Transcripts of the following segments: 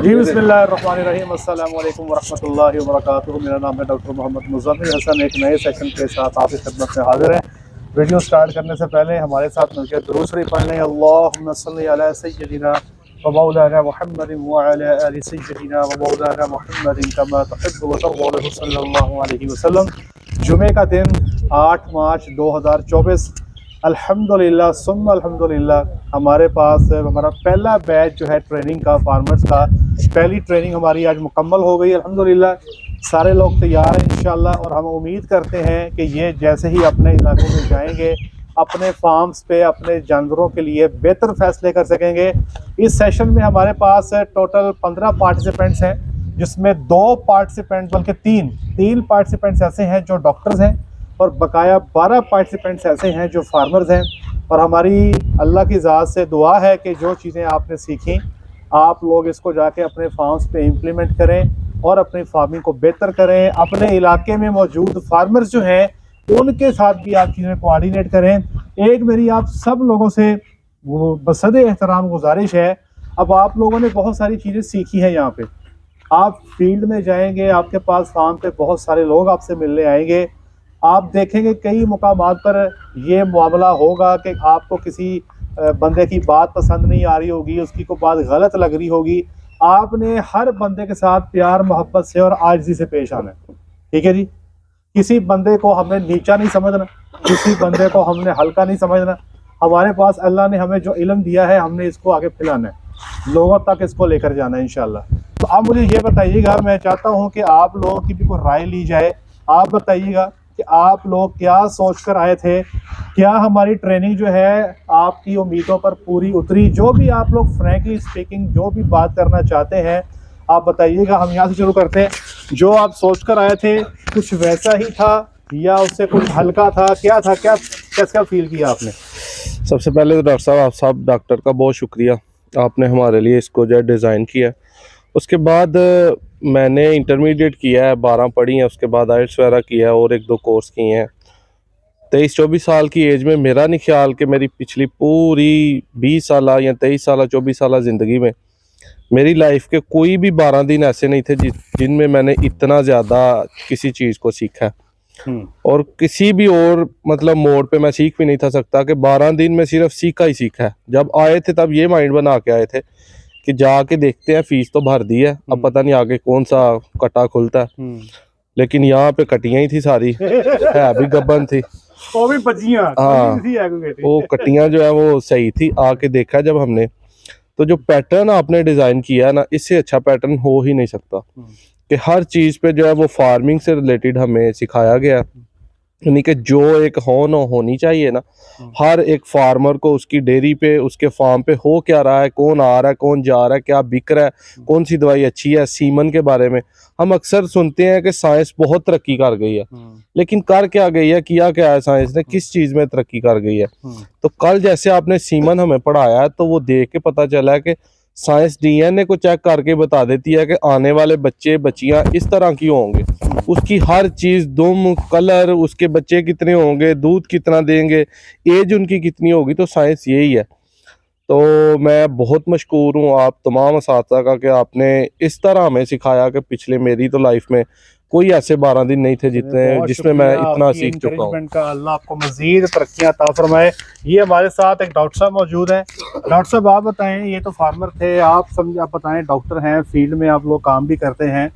जी बिस्मिल्लाहिर्रहमानिर्रहीम अस्सलाम वालेकुम वरहमतुल्लाहि वबरकातुहू। मेरा नाम है डॉक्टर मोहम्मद मुज़म्मिल हसन। एक नए सेशन के साथ आपकी खिदमत में हाजिर है। वीडियो स्टार्ट करने से पहले हमारे साथ मिलकर दुरूद शरीफ पढ़ लें। अल्लाहुम्मा सल्ली अला सय्यिदिना व मौलाना मुहम्मदिन व अला आलि सय्यिदिना व मौलाना मुहम्मदिन कमा तुहिब्बु व तुर्ज़ी सल्लल्लाहु अलैहि वसल्लम। जुमे का दिन 8 मार्च 2024। अल्हम्दुलिल्लाह सुम्मा अल्हम्दुलिल्लाह हमारे पास हमारा पहला बैच जो है ट्रेनिंग का, फार्मर्स का पहली ट्रेनिंग हमारी आज मुकम्मल हो गई। अल्हम्दुलिल्लाह सारे लोग तैयार हैं इंशाल्लाह, और हम उम्मीद करते हैं कि ये जैसे ही अपने इलाकों में जाएंगे अपने फार्म्स पे अपने जानवरों के लिए बेहतर फैसले कर सकेंगे। इस सेशन में हमारे पास टोटल 15 पार्टिसिपेंट्स हैं, जिसमें 2 पार्टिसिपेंट बल्कि तीन पार्टिसिपेंट्स ऐसे हैं जो डॉक्टर्स हैं, और बकाया 12 पार्टिसिपेंट्स ऐसे हैं जो फार्मर्स हैं। और हमारी अल्लाह की ज़ात से दुआ है कि जो चीज़ें आपने सीखी आप लोग इसको जाके अपने फार्म्स पे इम्प्लीमेंट करें और अपनी फार्मिंग को बेहतर करें। अपने इलाके में मौजूद फार्मर्स जो हैं उनके साथ भी आप चीज़ें कोऑर्डिनेट करें। एक मेरी आप सब लोगों से वो बसदे एहतराम गुजारिश है, अब आप लोगों ने बहुत सारी चीज़ें सीखी हैं। यहाँ पे आप फील्ड में जाएंगे, आपके पास फार्म पे बहुत सारे लोग आपसे मिलने आएंगे। आप देखेंगे कई मुकामात पर ये मामला होगा कि आपको किसी बंदे की बात पसंद नहीं आ रही होगी, उसकी कोई बात गलत लग रही होगी। आपने हर बंदे के साथ प्यार मोहब्बत से और आजिज़ी से पेश आना है, ठीक है जी। किसी बंदे को हमने नीचा नहीं समझना, किसी बंदे को हमने हल्का नहीं समझना। हमारे पास अल्लाह ने हमें जो इल्म दिया है हमने इसको आगे फैलाना है, लोगों तक इसको लेकर जाना है इंशाल्लाह। तो अब मुझे ये बताइएगा, मैं चाहता हूँ कि आप लोगों की भी कोई राय ली जाए। आप बताइएगा कि आप लोग क्या सोच कर आए थे, क्या हमारी ट्रेनिंग जो है आपकी उम्मीदों पर पूरी उतरी। जो भी आप लोग फ्रैंकली स्पीकिंग जो भी बात करना चाहते हैं आप बताइएगा। हम यहाँ से शुरू करते हैं। जो आप सोच कर आए थे कुछ वैसा ही था या उससे कुछ हल्का था, क्या था, कैसा फील किया आपने? सबसे पहले तो डॉक्टर साहब, आप सब डॉक्टर का बहुत शुक्रिया, आपने हमारे लिए इसको जो है डिज़ाइन किया। उसके बाद मैंने इंटरमीडिएट किया है, 12 पढ़ी हैं, उसके बाद आइल्स वगैरह किया है और 1-2 कोर्स किए हैं। 23-24 साल की एज में मेरा नहीं ख्याल कि मेरी पिछली पूरी 20 साल या 23 साल 24 साल ज़िंदगी में मेरी लाइफ के कोई भी 12 दिन ऐसे नहीं थे जिनमें मैंने इतना ज़्यादा किसी चीज़ को सीखा है। और किसी भी और मतलब मोड़ पे मैं सीख भी नहीं था सकता कि 12 दिन में सिर्फ सीखा ही सीखा है। जब आए थे तब ये माइंड बना के आए थे कि जाके देखते हैं, फीस तो भर दी है, अब पता नहीं आगे कौन सा कटा खुलता है। लेकिन यहाँ पे कटियां ही थी सारी, है भी गब्बन थी, वो भी बजियां। हाँ, वो कटियां जो है वो सही थी। आके देखा जब हमने, तो जो पैटर्न आपने डिजाइन किया है ना, इससे अच्छा पैटर्न हो ही नहीं सकता। कि हर चीज पे जो है वो फार्मिंग से रिलेटेड हमें सिखाया गया, यानी कि जो एक होनी चाहिए ना हर एक फार्मर को, उसकी डेयरी पे, उसके फार्म पे हो क्या रहा है, कौन आ रहा है, कौन जा रहा है, क्या बिक रहा है, कौन सी दवाई अच्छी है। सीमन के बारे में हम अक्सर सुनते हैं कि साइंस बहुत तरक्की कर गई है, लेकिन कर क्या गई है, किया क्या है साइंस ने, किस चीज में तरक्की कर गई है। तो कल जैसे आपने सीमन हमें पढ़ाया है, तो वो देख के पता चला है कि साइंस डीएनए को चेक करके बता देती है कि आने वाले बच्चे बच्चियां इस तरह की होंगे। उसकी हर चीज़, दुम, कलर, उसके बच्चे कितने होंगे, दूध कितना देंगे, एज उनकी कितनी होगी, तो साइंस यही है। तो मैं बहुत मशकूर हूँ आप तमाम असातिज़ा का कि आपने इस तरह हमें सिखाया कि पिछले मेरी तो लाइफ में कोई ऐसे 12 दिन नहीं थे जिसमें मैं इतना सीख चुका हूँ। का अल्लाह आपको मजीद तरक्कियां अता फरमाए। ये हमारे साथ एक डॉक्टर साहब मौजूद हैं। डॉक्टर साहब आप बताएं, ये तो फार्मर थे, आप बताएं, डॉक्टर हैं, फील्ड में आप लोग काम भी करते हैं,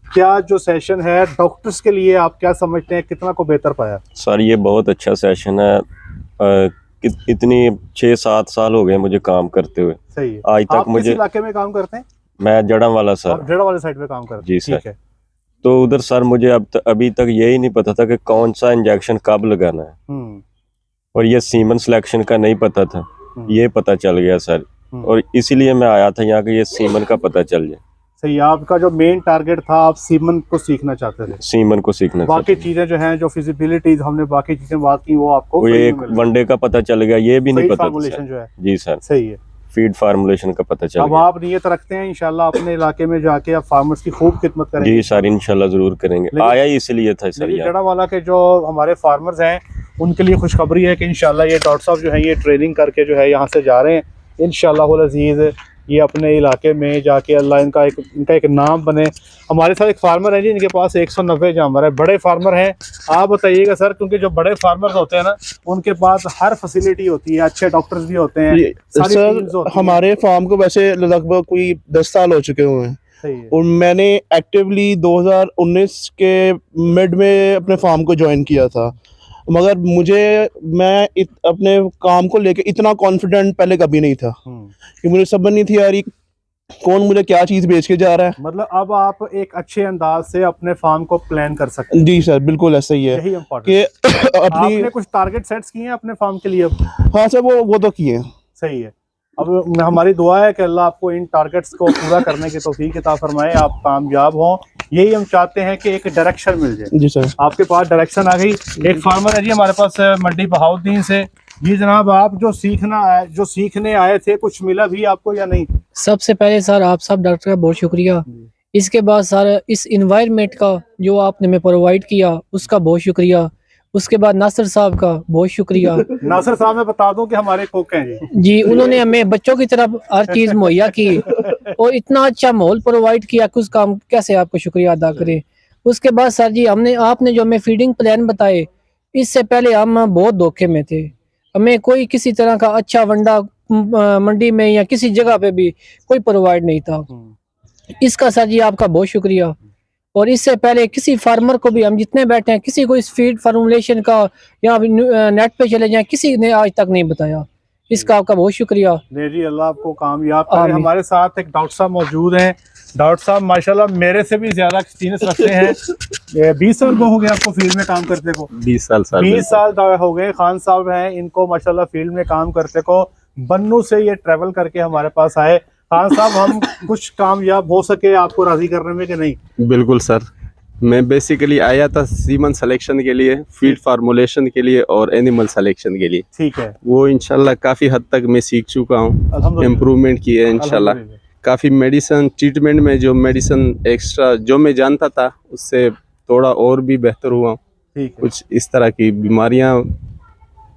क्या जो सेशन है डॉक्टर्स के लिए आप क्या समझते हैं, कितना को बेहतर पाया? सर ये बहुत अच्छा सेशन है। इतनी 6-7 साल हो गए मुझे काम करते हुए। सही है। आज तक आप मुझे, किस इलाके में काम करते हैं? मैं जड़ावाला सर, जड़ावाला साइड पे काम करते हैं। जी सर। तो उधर सर मुझे अभी तक यही नहीं पता था कि कौन सा इंजेक्शन कब लगाना है, और ये सीमन सिलेक्शन का नहीं पता था, ये पता चल गया सर। और इसीलिए मैं आया था यहाँ के ये सीमन का पता चल जाए। सही, आपका जो मेन टारगेट था आप सीमन को सीखना चाहते थे? सीमन को सीखना। बाकी चीजें जो हैं, जो फिजिबिलिटीज हमने बाकी चीजें बात की, वो आपको एक वनडे का पता चल गया, ये भी नहीं पता था जो है। जी सर, सही है। फीड फार्मूलेशन का पता चल अब आप नियत रखते हैं इंशाल्लाह अपने इलाके में जाके आप फार्मर्स की खूब खिदमत करेंगे? जी सर, इंशाल्लाह जरूर करेंगे। आया ही इसलिए था सर। जड़ावाला के जो हमारे फार्मर्स हैं उनके लिए खुशखबरी है कि इंशाल्लाह ये डॉक्टर साहब जो है ये ट्रेनिंग करके जो है यहाँ से जा रहे हैं। इंशाल्लाह अज़ीज़ ये अपने इलाके में जाके अल्लाह इनका एक नाम बने। हमारे साथ एक फार्मर है जी, इनके पास 190 जानवर है, बड़े फार्मर हैं। आप बताइएगा सर, क्योंकि जो बड़े फार्मर्स होते हैं ना, उनके पास हर फैसिलिटी होती है, अच्छे डॉक्टर्स भी होते हैं, सारी टीम्स होती हैं। हमारे फार्म को वैसे लगभग कोई 10 साल हो चुके हुए हैं और मैंने एक्टिवली 2019 के मिड में अपने फार्म को ज्वाइन किया था, मगर मैं अपने काम को लेके इतना कॉन्फिडेंट पहले कभी नहीं था कि मुझे समझ नहीं थी यार ये कौन मुझे क्या चीज बेच के जा रहा है। मतलब अब आप एक अच्छे अंदाज से अपने फार्म को प्लान कर सकते हैं। जी सर, बिल्कुल ऐसा ही है। यही कि आपने कुछ टारगेट सेट्स किए हैं अपने फार्म के लिए? हाँ सर, वो तो किए हैं। सही है। अब हमारी दुआ है कि अल्लाह आपको इन टारगेट्स को पूरा करने की तौफीक अता फरमाए, आप कामयाब हों। यही हम चाहते हैं कि एक डायरेक्शन मिल जाए। जी सर, आपके पास डायरेक्शन आ गई। एक फार्मर है जी हमारे पास मंडी बहाउद्दीन से। जी जनाब, आप जो सीखने आए थे, कुछ मिला भी आपको या नहीं? सबसे पहले सर आप सब डॉक्टर का बहुत शुक्रिया। इसके बाद सर इस इन्वायरमेंट का जो आपने हमें प्रोवाइड किया उसका बहुत शुक्रिया। उसके बाद नासिर साहब का बहुत शुक्रिया। नासिर साहब मैं बता दूं कि हमारे कोक हैं जी, उन्होंने हमें बच्चों की तरफ हर चीज मुहैया की और इतना अच्छा माहौल प्रोवाइड किया कि उसका हम कैसे आपको शुक्रिया अदा करें। उसके बाद सर जी आपने जो हमें फीडिंग प्लान बताए, इससे पहले हम बहुत धोखे में थे। हमें कोई किसी तरह का अच्छा वंडा मंडी में या किसी जगह पे भी कोई प्रोवाइड नहीं था। इसका सर जी आपका बहुत शुक्रिया। और इससे पहले किसी फार्मर को भी, हम जितने बैठे हैं, किसी को इस फीड फार्मूलेशन का या नेट पे चले जाएं, किसी ने आज तक नहीं बताया। इसका आपका बहुत शुक्रिया। जी अल्लाह आपको कामयाब करे। हमारे साथ एक डॉक्टर साहब मौजूद हैं। डॉक्टर साहब माशाल्लाह मेरे से भी ज्यादा एक्सपीरियंस रखते हैं। 20 साल हो गए आपको फील्ड में काम करते को? 20 साल हो गए। खान साहब हैं, इनको माशाल्लाह फील्ड में काम करते को बन्नू से ये ट्रेवल करके हमारे पास आए। खान साहब, हम कुछ कामयाब हो सके आपको राजी करने में कि नहीं? बिल्कुल सर, मैं बेसिकली आया था सीमन सिलेक्शन के लिए, फीड फार्मूलेशन के लिए और एनिमल सिलेक्शन के लिए। ठीक है। वो इंशाल्लाह काफ़ी हद तक मैं सीख चुका हूँ, इम्प्रूवमेंट की है इंशाल्लाह। काफ़ी मेडिसिन ट्रीटमेंट में जो मेडिसिन एक्स्ट्रा जो मैं जानता था उससे थोड़ा और भी बेहतर हुआ। कुछ इस तरह की बीमारियाँ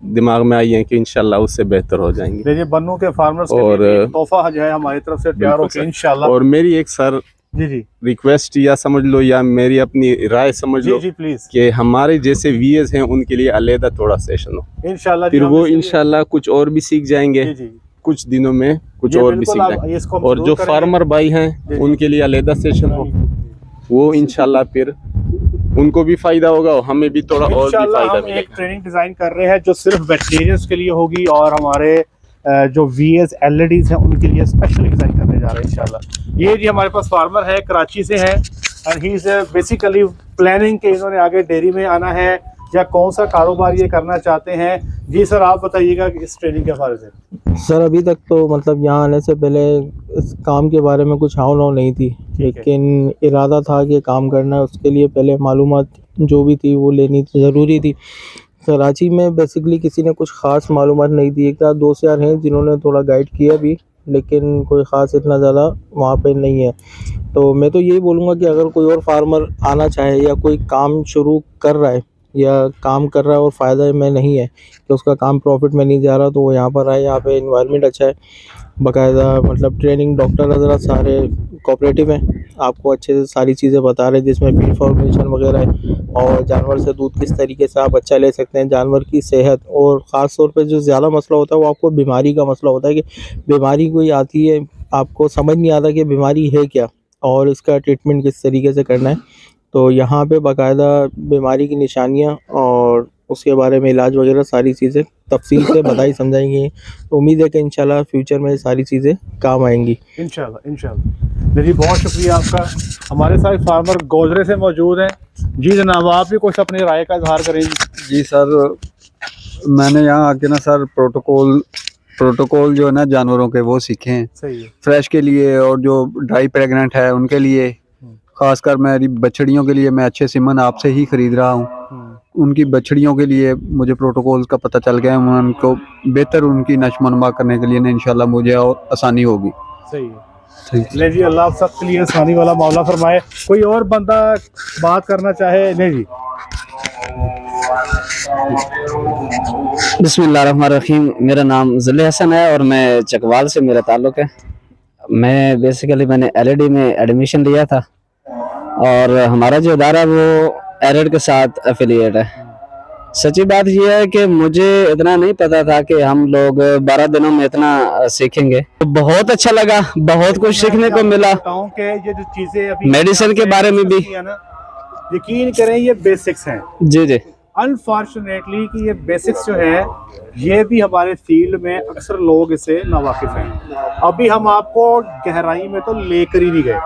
दिमाग में आई हैं कि इंशाल्लाह उससे बेहतर हो जाएंगे। देखिए बन्नू के फार्मर्स और तोहफा जो है हमारी तरफ से तैयार होकर इंशाल्लाह। और मेरी एक सर जी रिक्वेस्ट या समझ लो या मेरी अपनी राय समझ लो जी प्लीज, कि हमारे जैसे वीएस हैं उनके लिए अलग थोड़ा सेशन हो इंशाल्लाह। फिर वो इंशाल्लाह कुछ और भी सीख जाएंगे, कुछ दिनों में कुछ और भी सीख जाएंगे। और जो फार्मर भाई हैं उनके लिए अलग सेशन हो, वो इंशाल्लाह फिर उनको भी फायदा होगा और हमें भी थोड़ा और भी फायदा मिलेगा। एक ट्रेनिंग डिजाइन कर रहे हैं जो सिर्फ वेटरनरियंस के लिए होगी और हमारे जो वीएस एलईडीज हैं उनके लिए स्पेशल डिजाइन करने जा रहे हैं इंशाल्लाह। ये जी हमारे पास फार्मर है, कराची से है, and he is basically planning के इन्होंने आगे डेयरी में आना है या कौन सा कारोबार ये करना चाहते हैं। जी सर, आप बताइएगा इस ट्रेनिंग के हवाले से। सर अभी तक तो मतलब यहाँ आने से पहले इस काम के बारे में कुछ हाव नहीं थी, लेकिन इरादा था कि काम करना है, उसके लिए पहले मालूमात जो भी थी वो लेनी ज़रूरी थी। कराची में बेसिकली किसी ने कुछ ख़ास मालूमात नहीं दी। एक था 2 यार हैं जिन्होंने थोड़ा गाइड किया भी, लेकिन कोई ख़ास इतना ज़्यादा वहाँ पे नहीं है। तो मैं तो यही बोलूँगा कि अगर कोई और फार्मर आना चाहे या कोई काम शुरू कर रहा है या काम कर रहा है और फ़ायदा में नहीं है कि उसका काम प्रॉफिट में नहीं जा रहा, तो वो यहाँ पर आए। यहाँ पे इन्वायरमेंट अच्छा है, बाकायदा मतलब ट्रेनिंग डॉक्टर हज़रात सारे कोऑपरेटिव हैं, आपको अच्छे से सारी चीज़ें बता रहे हैं जिसमें फीड फॉर्मेशन वगैरह है और जानवर से दूध किस तरीके से आप अच्छा ले सकते हैं, जानवर की सेहत। और ख़ास तौर पे जो ज़्यादा मसला होता है वो आपको बीमारी का मसला होता है कि बीमारी कोई आती है, आपको समझ नहीं आता कि बीमारी है क्या और इसका ट्रीटमेंट किस तरीके से करना है। तो यहाँ पे बाकायदा बीमारी की निशानियाँ और उसके बारे में इलाज वगैरह सारी चीज़ें तफसील से बताई समझाएंगी। तो उम्मीद है कि इंशाल्लाह फ्यूचर में सारी चीज़ें काम आएंगी इंशाल्लाह। जी बहुत शुक्रिया आपका। हमारे साथ फार्मर गोजरे से मौजूद हैं। जी जनाब, आप भी कुछ अपनी राय का इजहार करेंगे। जी सर, मैंने यहाँ आके ना सर प्रोटोकॉल जो है ना जानवरों के वो सीखे हैं। सही है। फ्रेश के लिए और जो ड्राई प्रेग्नेंट है उनके लिए, खासकर मेरी बछड़ियों के लिए मैं अच्छे सीमन आपसे ही खरीद रहा हूँ। उनकी बछड़ियों के लिए मुझे प्रोटोकॉल का पता चल गया, मैं उनको बेहतर उनकी नशोनुमा करने के लिए ना इंशाल्लाह मुझे और आसानी होगी। सही है। ले जी, अल्लाह आप सबके लिए आसानी वाला मौला फरमाए। कोई और बंदा बात करना चाहे? नहीं जी। बिस्मिल्लाहिर्रहमानिर्रहीम। मेरा नाम ज़ुल्ले हसन है और मैं चकवाल से मेरा ताल्लुक़ है। मैं बेसिकली मैंने एलईडी में एडमिशन लिया था और हमारा जो अदारा है वो एरर के साथ एफिलिएट है। सच्ची बात यह है कि मुझे इतना नहीं पता था कि हम लोग 12 दिनों में इतना सीखेंगे। बहुत अच्छा लगा, बहुत कुछ सीखने को मिला। कि ये जो चीजें अभी मेडिसिन के बारे में भी यकीन करें ये बेसिक्स हैं। जी जी। अनफॉर्चुनेटली कि ये बेसिक्स जो है ये भी हमारे फील्ड में अक्सर लोग इससे नावाकिफ हैं। अभी हम आपको गहराई में तो लेकर ही नहीं गए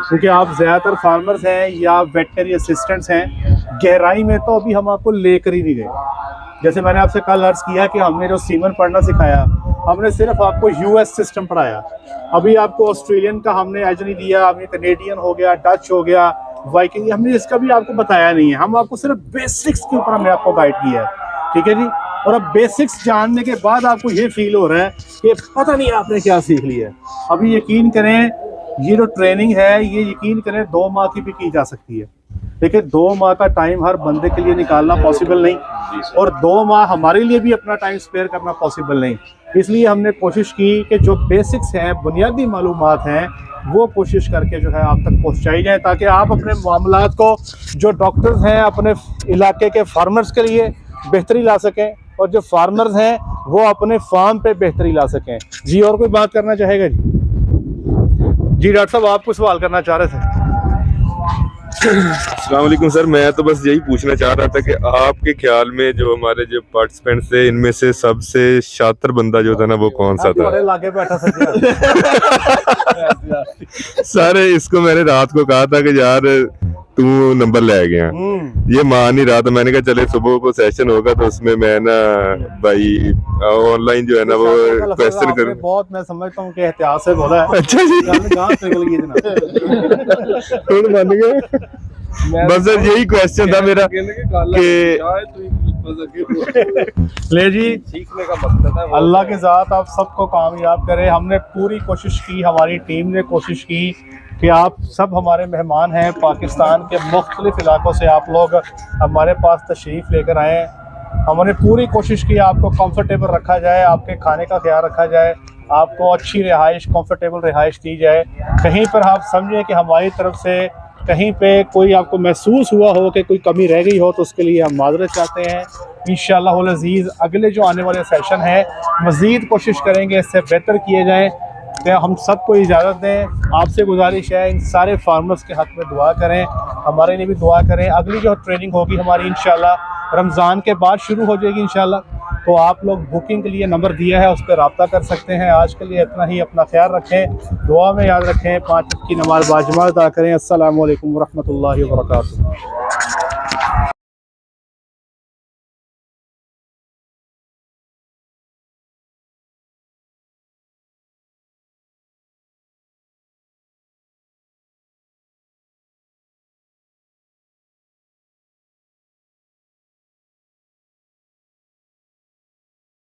क्योंकि आप ज़्यादातर फार्मर्स हैं या वेटनरी असिस्टेंट्स हैं, गहराई में तो अभी हम आपको लेकर ही नहीं गए। जैसे मैंने आपसे कल अर्ज किया कि हमने जो सीमन पढ़ना सिखाया, हमने सिर्फ आपको यूएस सिस्टम पढ़ाया। अभी आपको ऑस्ट्रेलियन का हमने एज नहीं दिया, हमने कनेडियन हो गया, डच हो गया, वाइकिंग, हमने इसका भी आपको बताया नहीं है। हम आपको सिर्फ बेसिक्स के ऊपर हमने आपको गाइड किया है, ठीक है जी। और अब बेसिक्स जानने के बाद आपको ये फील हो रहा है कि पता नहीं आपने क्या सीख लिया है। अभी यकीन करें ये जो ट्रेनिंग है ये यकीन करें 2 माह की भी की जा सकती है, लेकिन 2 माह का टाइम हर बंदे के लिए निकालना पॉसिबल नहीं, और 2 माह हमारे लिए भी अपना टाइम स्पेयर करना पॉसिबल नहीं। इसलिए हमने कोशिश की कि जो बेसिक्स हैं, बुनियादी मालूमात हैं, वो कोशिश करके जो है आप तक पहुंचाई जाए ताकि आप अपने मामलात को जो डॉक्टर्स हैं अपने इलाके के फार्मर्स के लिए बेहतरी ला सकें और जो फार्मर्स हैं वो अपने फार्म पे बेहतरी ला सकें। जी और कोई बात करना चाहेगा जी? जी डॉक्टर साहब आप कुछ सवाल करना चाह रहे थे। अस्सलाम वालेकुम सर, मैं तो बस यही पूछना चाह रहा था कि आपके ख्याल में जो हमारे जो पार्टिसिपेंट्स थे इनमें से सबसे शातिर बंदा जो था ना वो कौन सा था? लागे बैठा सर इसको मैंने रात को कहा था कि यार तू नंबर ले गया, ये मान नहीं रहा था। मैंने कहा चले सुबह को सेशन होगा तो उसमें मैं ना भाई ऑनलाइन जो है ना वो क्वेश्चन करूं। बहुत मैं समझता हूँ कि एहतियात से बोला है। अच्छा जी बस सर यही क्वेश्चन था मेरा कि ले जी सीखने का मकसद है। अल्लाह के ज़ात आप सबको कामयाब करे। हमने पूरी कोशिश की, हमारी टीम ने कोशिश की कि आप सब हमारे मेहमान हैं, पाकिस्तान के मुख्तलिफ इलाकों से आप लोग हमारे पास तशरीफ़ लेकर आए। हमने पूरी कोशिश की आपको कंफर्टेबल रखा जाए, आपके खाने का ख्याल रखा जाए, आपको अच्छी रिहाइश, कंफर्टेबल रिहाइश दी जाए। कहीं पर आप समझें कि हमारी तरफ से कहीं पे कोई आपको महसूस हुआ हो कि कोई कमी रह गई हो तो उसके लिए हम माजरत चाहते हैं। इंशाअल्लाह उल अज़ीज़ अगले जो आने वाले सेशन है मज़ीद कोशिश करेंगे इससे बेहतर किए जाएँ। तो हम सबको इजाज़त दें। आपसे गुजारिश है इन सारे फार्मर्स के हक़ में दुआ करें, हमारे लिए भी दुआ करें। अगली जो ट्रेनिंग होगी हमारी इंशाअल्लाह रमज़ान के बाद शुरू हो जाएगी इंशाअल्लाह। तो आप लोग बुकिंग के लिए नंबर दिया है उस पर रब्ता कर सकते हैं। आज के लिए इतना ही, अपना ख्याल रखें, दुआ में याद रखें, 5 वक्त की नमाज़ बाजमात अदा करें। अस्सलामु अलैकुम वरहमतुल्लाहि वबरकातुहू।